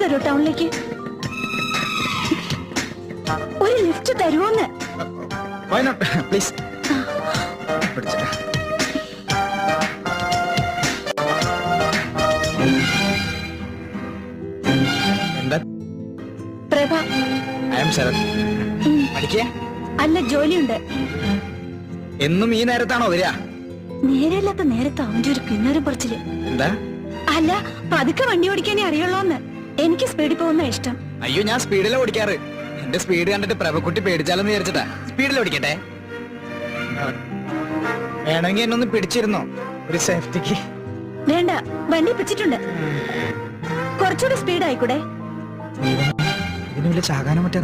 തരൂ ടൗണിലേക്ക്. ഒരു ലിഫ്റ്റ് തരുമോന്ന്? പ്ലീസ്. എന്താ? പ്രഭ. I am Sharath. പഠിക്കേ? അല്ല, ജോലിയുണ്ട്. എന്നും ഈ നേരത്താണോ വരിക? നേരെയല്ലാത്ത നേരത്ത് അവന്റെ ഒരു പിന്നൊരു പറച്ചില്. എന്താ? അല്ല, പതുക്കെ വണ്ടി ഓടിക്കാനേ അറിയുള്ളൂന്ന്. എനിക്ക് സ്പീഡിൽ പോകുന്ന ഇഷ്ടം. അയ്യോ, ഞാൻ സ്പീഡിലാ ഓടിക്കാറ്. എന്റെ സ്പീഡ് കണ്ടിട്ട് പ്രഭക്കുട്ടി പേടിച്ചാലെന്ന് വിചാരിച്ചിട്ടാ സ്പീഡിൽ ഓടിക്കട്ടെ. വേണമെങ്കിൽ എന്നൊന്ന് പിടിച്ചിരുന്നോ ഒരു സേഫ്റ്റിക്ക്? വേണ്ട, വണ്ടി പിടിച്ചിട്ടുണ്ട്. കുറച്ചുകൂടി സ്പീഡ് ആയിക്കൂടെ? ഇതിന് വലിയ ചാകാനും മറ്റേ